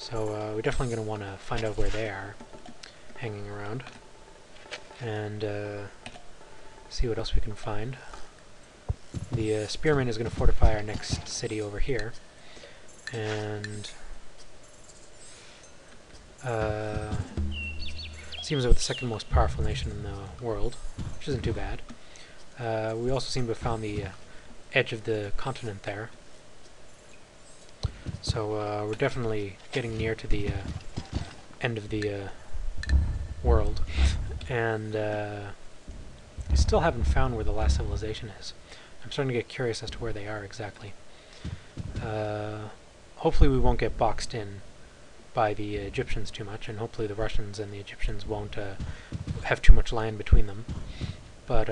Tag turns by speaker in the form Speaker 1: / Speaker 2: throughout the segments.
Speaker 1: So we're definitely going to want to find out where they are hanging around, and see what else we can find. The spearman is going to fortify our next city over here, and seems we're the second most powerful nation in the world, which isn't too bad. We also seem to have found the edge of the continent there, so we're definitely getting near to the end of the world, and I still haven't found where the last civilization is. I'm starting to get curious as to where they are exactly. Hopefully we won't get boxed in by the Egyptians too much, and hopefully the Russians and the Egyptians won't have too much land between them. But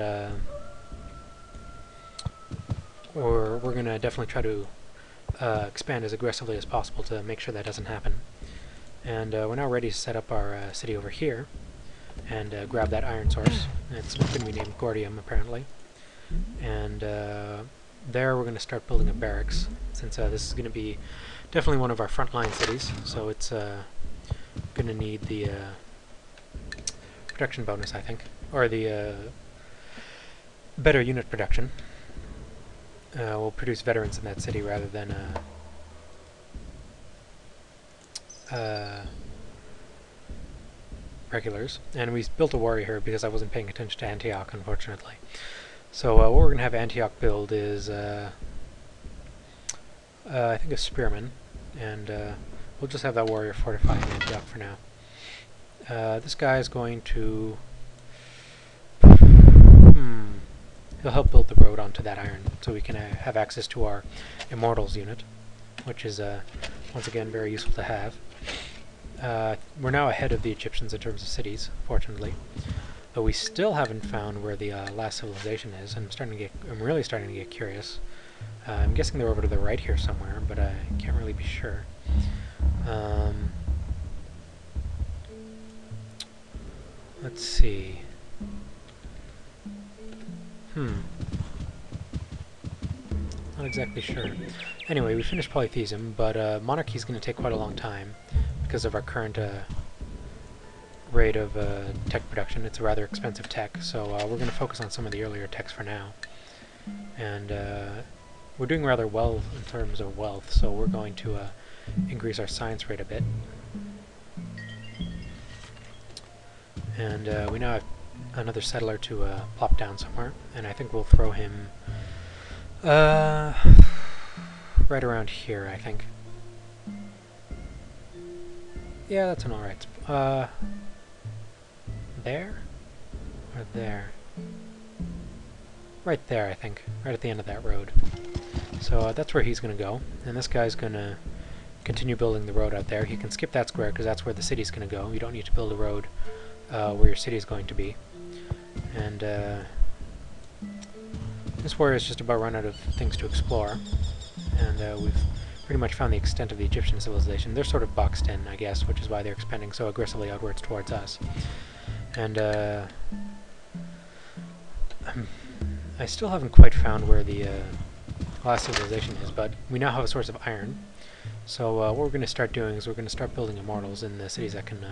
Speaker 1: we're going to definitely try to expand as aggressively as possible to make sure that doesn't happen. And we're now ready to set up our city over here and grab that iron source. It's going to be named Gordium, apparently. And there we're going to start building a barracks, since this is going to be definitely one of our frontline cities, so it's going to need the production bonus, I think, or the better unit production. We'll produce veterans in that city rather than regulars. And we built a warrior here because I wasn't paying attention to Antioch, unfortunately. So what we're going to have Antioch build is, I think, a spearman, and we'll just have that warrior fortifying Antioch for now. This guy is going to... he'll help build the road onto that iron, so we can have access to our Immortals unit, which is, once again, very useful to have. We're now ahead of the Egyptians in terms of cities, fortunately. But we still haven't found where the last civilization is, and I'm really starting to get curious. I'm guessing they're over to the right here somewhere, but I can't really be sure. Let's see. Not exactly sure. Anyway, we finished Polytheism, but monarchy is going to take quite a long time because of our current rate of tech production. It's a rather expensive tech, so we're going to focus on some of the earlier techs for now. And we're doing rather well in terms of wealth, so we're going to increase our science rate a bit. And we now have another settler to plop down somewhere, and I think we'll throw him right around here, I think. Yeah, that's an alright there? Or there? Right there, I think. Right at the end of that road. So that's where he's going to go. And this guy's going to continue building the road out there. He can skip that square because that's where the city's going to go. You don't need to build a road where your city is going to be. And this warrior is just about run out of things to explore. And we've pretty much found the extent of the Egyptian civilization. They're sort of boxed in, I guess, which is why they're expanding so aggressively outwards towards us. And I still haven't quite found where the last civilization is, but we now have a source of iron. So what we're going to start doing is we're going to start building immortals in the cities that can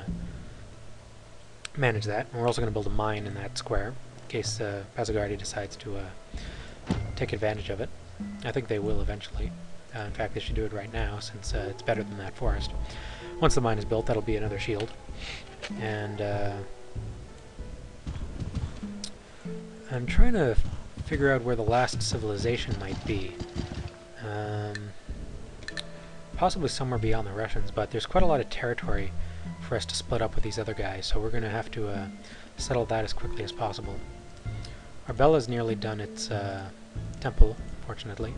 Speaker 1: manage that. And we're also going to build a mine in that square, in case Passagardi decides to take advantage of it. I think they will eventually. In fact, they should do it right now, since it's better than that forest. Once the mine is built, that'll be another shield. And I'm trying to figure out where the last civilization might be. Possibly somewhere beyond the Russians, but there's quite a lot of territory for us to split up with these other guys, so we're going to have to settle that as quickly as possible. Arbella's nearly done its temple, fortunately,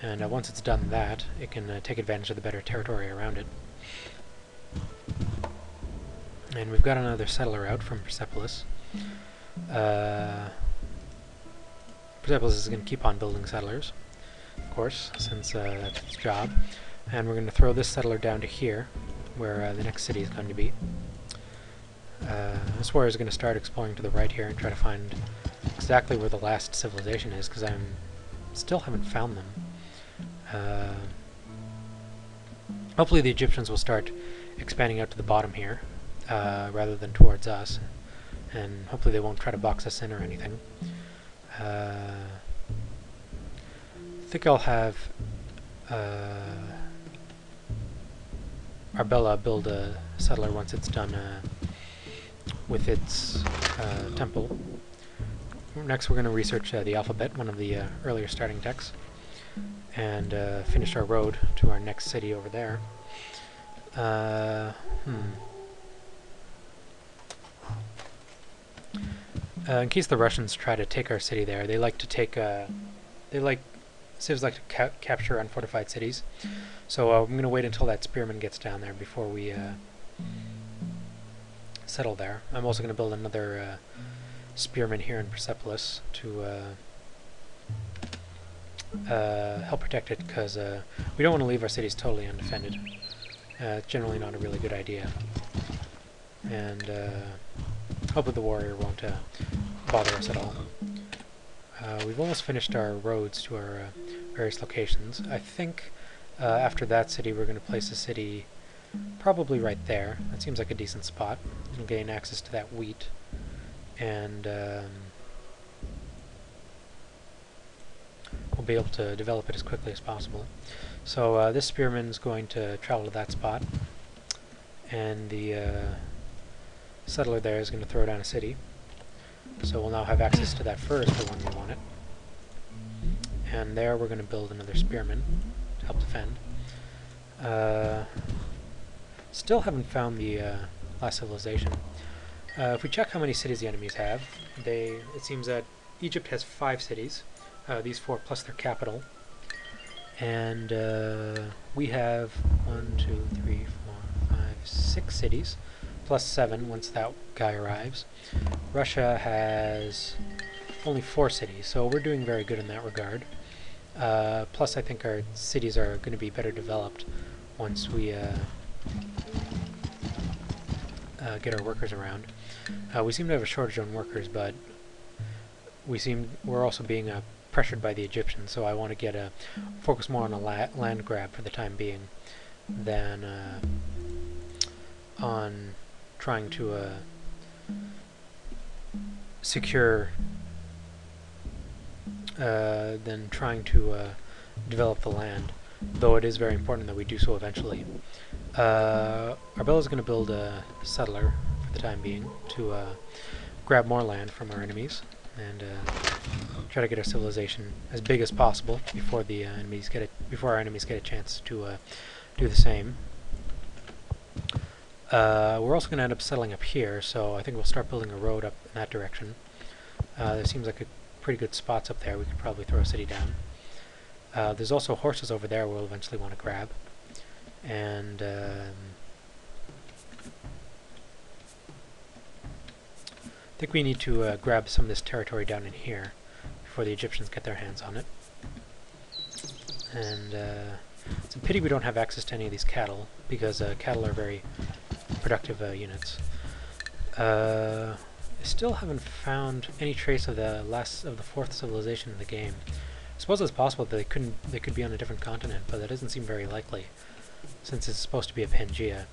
Speaker 1: and once it's done that, it can take advantage of the better territory around it. And we've got another settler out from Persepolis. Persepolis is going to keep on building settlers, of course, since that's its job. And we're going to throw this settler down to here, where the next city is going to be. This warrior is going to start exploring to the right here and try to find exactly where the last civilization is, because I still haven't found them. Hopefully the Egyptians will start expanding out to the bottom here, rather than towards us, and hopefully they won't try to box us in or anything. I think I'll have Arbella build a settler once it's done with its temple. Next we're going to research the alphabet, one of the earlier starting texts, and finish our road to our next city over there. In case the Russians try to take our city there, they like to take civs like to capture unfortified cities. So I'm going to wait until that spearman gets down there before we settle there. I'm also going to build another spearman here in Persepolis to help protect it, because we don't want to leave our cities totally undefended. It's generally not a really good idea. And hopefully the warrior won't bother us at all. We've almost finished our roads to our various locations. I think after that city we're going to place a city probably right there. That seems like a decent spot. It'll gain access to that wheat, and we'll be able to develop it as quickly as possible. So this spearman's going to travel to that spot, and the settler there is going to throw down a city. So we'll now have access to that first for when we want it. And there we're going to build another spearman to help defend. Still haven't found the last civilization. If we check how many cities the enemies have, it seems that Egypt has 5 cities, these 4 plus their capital. And we have 1, 2, 3, 4, 5, 6 cities, plus 7 once that guy arrives. Russia has only 4 cities, so we're doing very good in that regard. Plus I think our cities are going to be better developed once we get our workers around. We seem to have a shortage on workers, but we're also being pressured by the Egyptians, so I want to get focus more on a land grab for the time being than on trying to secure develop the land, though it is very important that we do so eventually. Arbella is going to build a settler for the time being to grab more land from our enemies and try to get our civilization as big as possible before our enemies get a chance to do the same. We're also going to end up settling up here, so I think we'll start building a road up in that direction. There seems like pretty good spots up there. We could probably throw a city down. There's also horses over there we'll eventually want to grab. And I think we need to grab some of this territory down in here before the Egyptians get their hands on it. And it's a pity we don't have access to any of these cattle, because cattle are very productive units. I still haven't found any trace of the 4th civilization in the game. I suppose it's possible that they could be on a different continent, but that doesn't seem very likely, since it's supposed to be a Pangaea.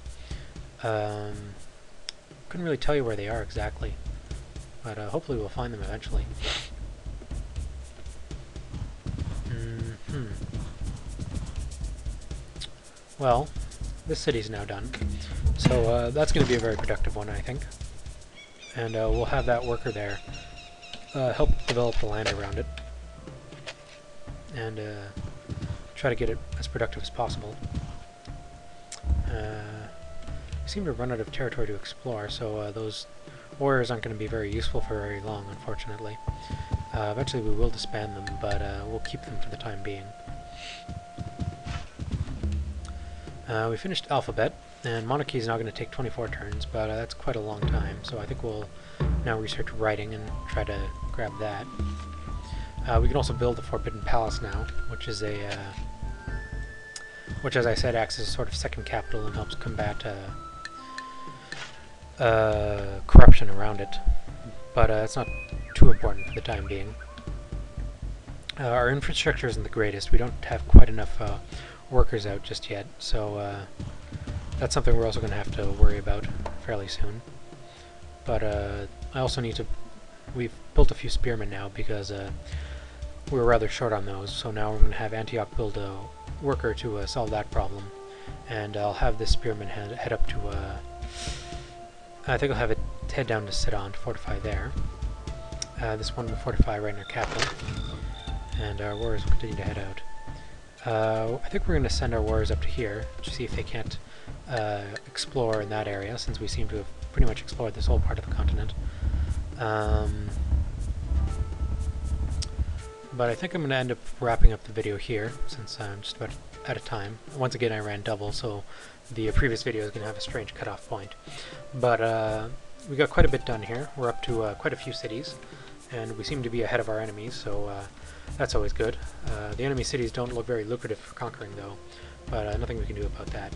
Speaker 1: Couldn't really tell you where they are exactly, but hopefully we'll find them eventually. Well, this city's now done, so that's going to be a very productive one, I think. And we'll have that worker there help develop the land around it, and try to get it as productive as possible. We seem to run out of territory to explore, so those warriors aren't going to be very useful for very long, unfortunately. Eventually we will disband them, but we'll keep them for the time being. We finished Alphabet, and Monarchy is now going to take 24 turns, but that's quite a long time, so I think we'll now research Writing and try to grab that. We can also build the Forbidden Palace now, which is which, as I said, acts as a sort of second capital and helps combat corruption around it, but it's not too important for the time being. Our infrastructure isn't the greatest. We don't have quite enough workers out just yet, so that's something we're also going to have to worry about fairly soon. But I also need to... We've built a few spearmen now because we were rather short on those, so now we're going to have Antioch build a worker to solve that problem. And I'll have this spearman head up to... I think I'll have it head down to Sidon to fortify there. This one will fortify right near capital. And our warriors will continue to head out. I think we're going to send our warriors up to here to see if they can't explore in that area, since we seem to have pretty much explored this whole part of the continent. But I think I'm going to end up wrapping up the video here, since I'm just about out of time. Once again, I ran double, so the previous video is going to have a strange cutoff point. But we got quite a bit done here. We're up to quite a few cities, and we seem to be ahead of our enemies, so that's always good. The enemy cities don't look very lucrative for conquering, though, but nothing we can do about that.